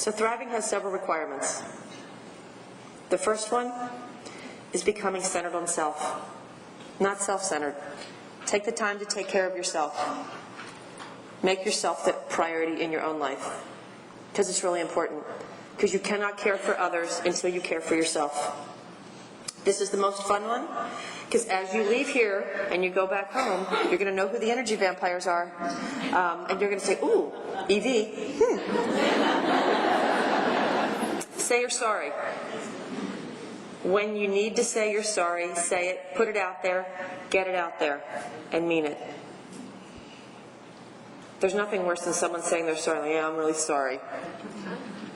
So thriving has several requirements. The first one is becoming centered on self, not self-centered. Take the time to take care of yourself. Make yourself the priority in your own life, because it's really important. Because you cannot care for others until you care for yourself. This is the most fun one, because as you leave here and you go back home, you're going to know who the energy vampires are, and you're going to say, ooh, EV, Say you're sorry. When you need to say you're sorry, say it, put it out there, get it out there, and mean it. There's nothing worse than someone saying they're sorry, like, yeah, I'm really sorry.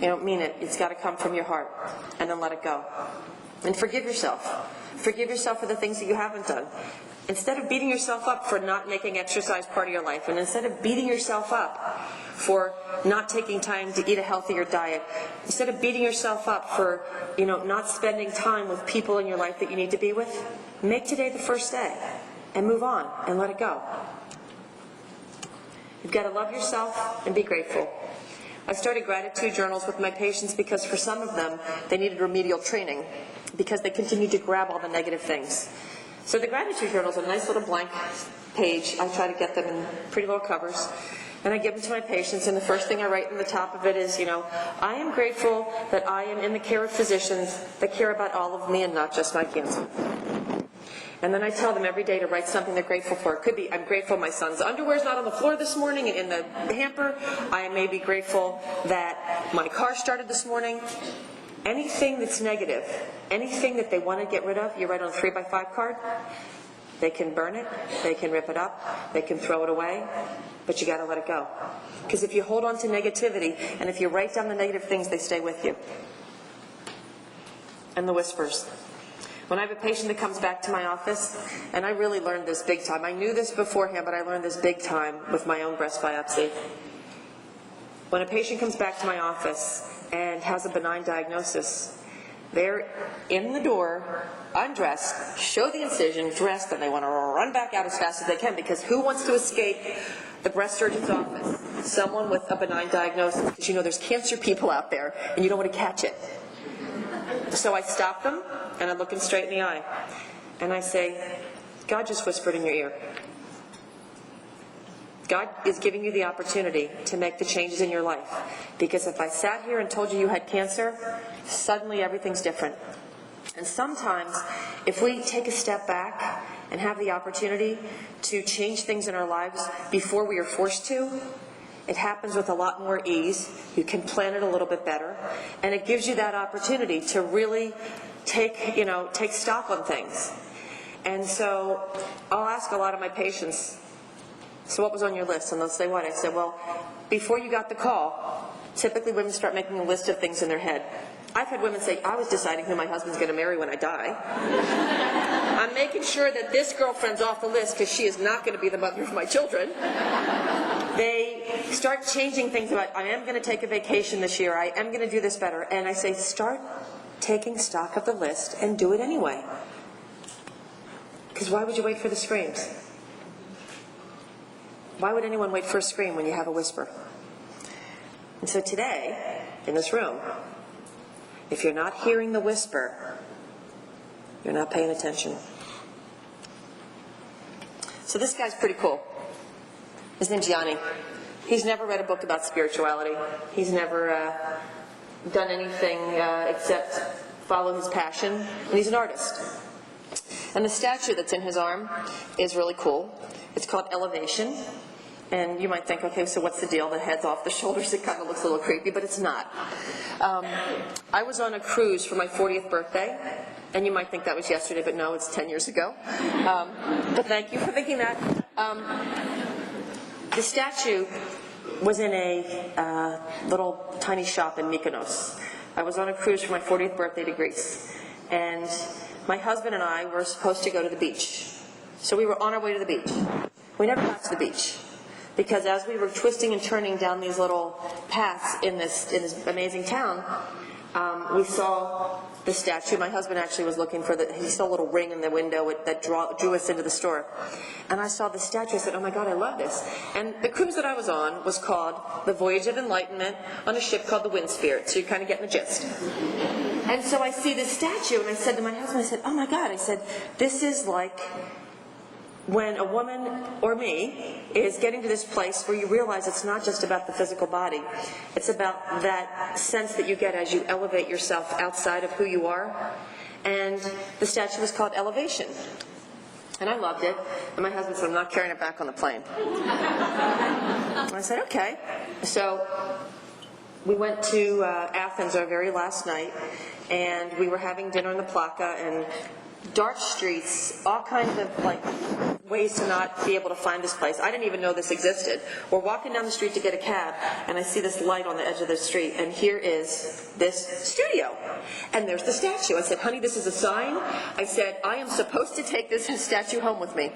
You don't mean it. It's got to come from your heart, and then let it go. And forgive yourself. Forgive yourself for the things that you haven't done. Instead of beating yourself up for not making exercise part of your life, and instead of beating yourself up for not taking time to eat a healthier diet, instead of beating yourself up for, not spending time with people in your life that you need to be with, make today the first day and move on and let it go. You've got to love yourself and be grateful. I started gratitude journals with my patients because for some of them, they needed remedial training because they continued to grab all the negative things. So the gratitude journal is a nice little blank page. I try to get them in pretty little covers. And I give them to my patients, and the first thing I write in the top of it is, I am grateful that I am in the care of physicians that care about all of me and not just my cancer. And then I tell them every day to write something they're grateful for. It could be, I'm grateful my son's underwear's not on the floor this morning and in the hamper. I may be grateful that my car started this morning. Anything that's negative, anything that they want to get rid of, you write on a 3x5 card. They can burn it, they can rip it up, they can throw it away, but you got to let it go. Because if you hold on to negativity, and if you write down the negative things, they stay with you. And the whispers. When I have a patient that comes back to my office, and I really learned this big time. I knew this beforehand, but I learned this big time with my own breast biopsy. When a patient comes back to my office and has a benign diagnosis, they're in the door, undressed, show the incision, dressed, and they want to run back out as fast as they can, because who wants to escape the breast surgeon's office? Someone with a benign diagnosis, because there's cancer people out there, and you don't want to catch it. So I stop them, and I look them straight in the eye, and I say, God just whispered in your ear. God is giving you the opportunity to make the changes in your life. Because if I sat here and told you you had cancer, suddenly everything's different. And sometimes, if we take a step back and have the opportunity to change things in our lives before we are forced to, it happens with a lot more ease. You can plan it a little bit better. And it gives you that opportunity to really take stock on things. And so I'll ask a lot of my patients, so what was on your list? And they'll say, what? I said, well, before you got the call, typically women start making a list of things in their head. I've had women say, I was deciding who my husband's going to marry when I die. I'm making sure that this girlfriend's off the list because she is not going to be the mother of my children. They start changing things about, I am going to take a vacation this year. I am going to do this better. And I say, start taking stock of the list and do it anyway. Because why would you wait for the screams? Why would anyone wait for a scream when you have a whisper? And so today, in this room, if you're not hearing the whisper, you're not paying attention. So this guy's pretty cool. His name's Yanni. He's never read a book about spirituality. He's never done anything except follow his passion. And he's an artist. And the statue that's in his arm is really cool. It's called Elevation. And you might think, okay, so what's the deal? The head's off the shoulders. It kind of looks a little creepy, but it's not. I was on a cruise for my 40th birthday, and you might think that was yesterday, but no, it's 10 years ago. But thank you for thinking that. The statue was in a little tiny shop in Mykonos. I was on a cruise for my 40th birthday to Greece, and my husband and I were supposed to go to the beach. So we were on our way to the beach. We never got to the beach, because as we were twisting and turning down these little paths in this amazing town, we saw the statue. My husband actually was looking for he saw a little ring in the window that drew us into the store. And I saw the statue. I said, oh my God, I love this. And the cruise that I was on was called The Voyage of Enlightenment on a ship called the Wind Spirit. So you're kind of getting the gist. And so I see this statue, and I said to my husband, I said, oh my God, I said, this is like when a woman, or me, is getting to this place where you realize it's not just about the physical body. It's about that sense that you get as you elevate yourself outside of who you are. And the statue was called Elevation. And I loved it. And my husband said, I'm not carrying it back on the plane. And I said, okay. So we went to Athens our very last night, and we were having dinner in the Plaka, and dark streets, all kinds of ways to not be able to find this place. I didn't even know this existed. We're walking down the street to get a cab, and I see this light on the edge of the street, and here is this studio. And there's the statue. I said, honey, this is a sign. I said, I am supposed to take this statue home with me.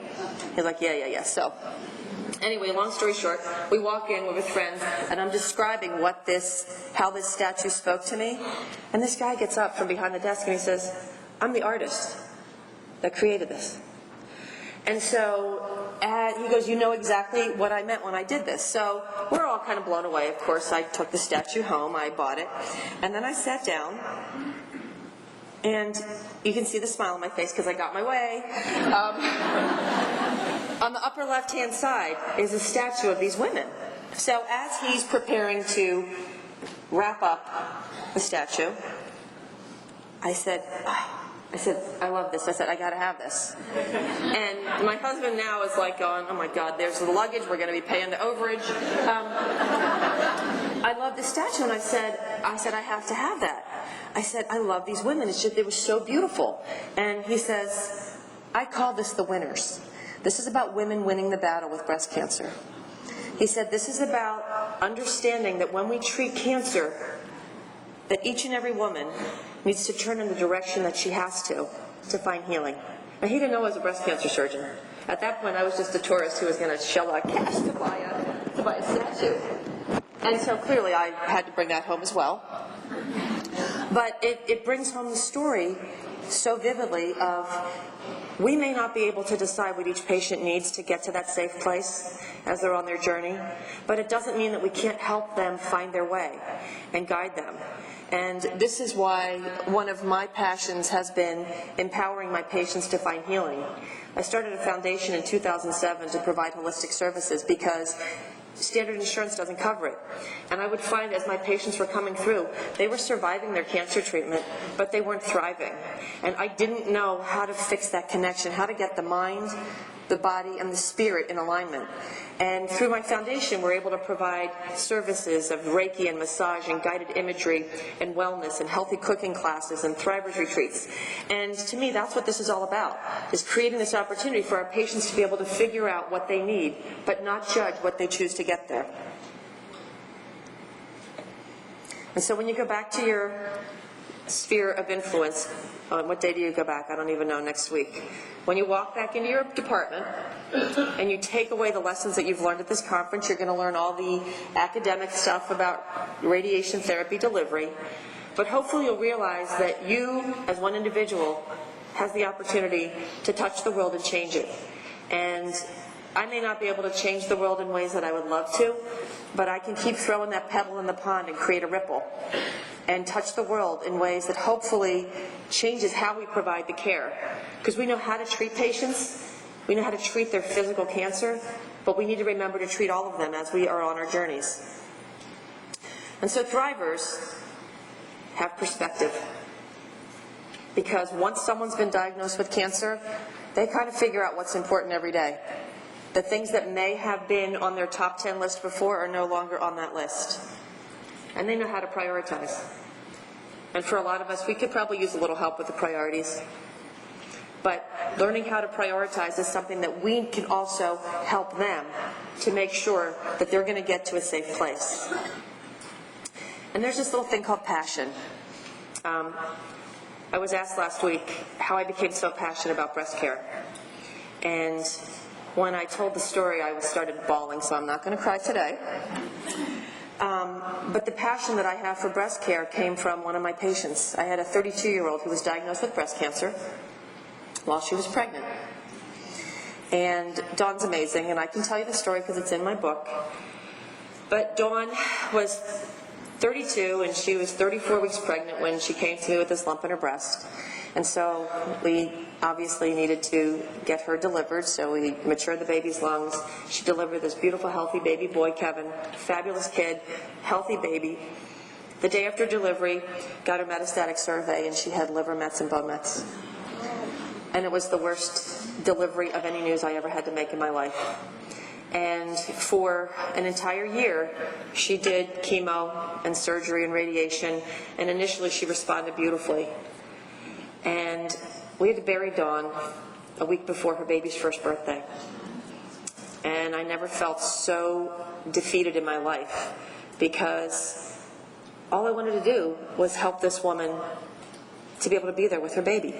He's like, yeah. So anyway, long story short, we walk in, we're with friends, and I'm describing how this statue spoke to me. And this guy gets up from behind the desk and he says, I'm the artist that created this. And so he goes, you know exactly what I meant when I did this. So we're all kind of blown away. Of course, I took the statue home, I bought it, and then I sat down, and you can see the smile on my face because I got my way. On the upper left-hand side is a statue of these women. So as he's preparing to wrap up the statue, I said, I love this. I said, I got to have this. And my husband now is like going, oh my God, there's the luggage. We're going to be paying the overage. I love this statue. And I said, I have to have that. I said, I love these women. It was so beautiful. And he says, I call this the winners. This is about women winning the battle with breast cancer. He said, this is about understanding that when we treat cancer, that each and every woman needs to turn in the direction that she has to find healing. Now, he didn't know I was a breast cancer surgeon. At that point, I was just a tourist who was going to shell out cash to buy a statue. And so clearly I had to bring that home as well. But it brings home the story so vividly of we may not be able to decide what each patient needs to get to that safe place as they're on their journey, but it doesn't mean that we can't help them find their way and guide them. And this is why one of my passions has been empowering my patients to find healing. I started a foundation in 2007 to provide holistic services because standard insurance doesn't cover it. And I would find as my patients were coming through, they were surviving their cancer treatment, but they weren't thriving. And I didn't know how to fix that connection, how to get the mind, the body, and the spirit in alignment. And through my foundation, we're able to provide services of Reiki and massage and guided imagery and wellness and healthy cooking classes and Thrivers retreats. And to me, that's what this is all about, is creating this opportunity for our patients to be able to figure out what they need, but not judge what they choose to get there. And so when you go back to your sphere of influence, what day do you go back? I don't even know, next week. When you walk back into your department and you take away the lessons that you've learned at this conference, you're going to learn all the academic stuff about radiation therapy delivery, but hopefully you'll realize that you, as one individual, has the opportunity to touch the world and change it. And I may not be able to change the world in ways that I would love to, but I can keep throwing that pebble in the pond and create a ripple and touch the world in ways that hopefully changes how we provide the care. Because we know how to treat patients, we know how to treat their physical cancer, but we need to remember to treat all of them as we are on our journeys. And so Thrivers have perspective. Because once someone's been diagnosed with cancer, they kind of figure out what's important every day. The things that may have been on their top 10 list before are no longer on that list. And they know how to prioritize. And for a lot of us, we could probably use a little help with the priorities. But learning how to prioritize is something that we can also help them to make sure that they're going to get to a safe place. And there's this little thing called passion. I was asked last week how I became so passionate about breast care. And when I told the story, I started bawling, so I'm not going to cry today. But the passion that I have for breast care came from one of my patients. I had a 32-year-old who was diagnosed with breast cancer while she was pregnant. And Dawn's amazing, and I can tell you the story because it's in my book. But Dawn was 32, and she was 34 weeks pregnant when she came to me with this lump in her breast. And so we obviously needed to get her delivered, so we matured the baby's lungs. She delivered this beautiful, healthy baby boy, Kevin, fabulous kid, healthy baby. The day after delivery, got her metastatic survey, and she had liver mets and bone mets. And it was the worst delivery of any news I ever had to make in my life. And for an entire year, she did chemo and surgery and radiation, and initially she responded beautifully. And we had to bury Dawn a week before her baby's first birthday. And I never felt so defeated in my life, because all I wanted to do was help this woman to be able to be there with her baby.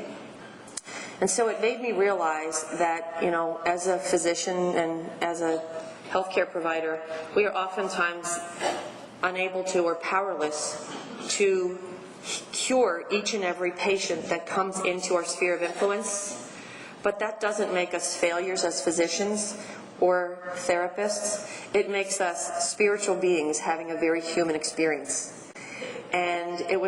And so it made me realize that, as a physician and as a healthcare provider, we are oftentimes unable to or powerless to cure each and every patient that comes into our sphere of influence. But that doesn't make us failures as physicians or therapists. It makes us spiritual beings having a very human experience. And it was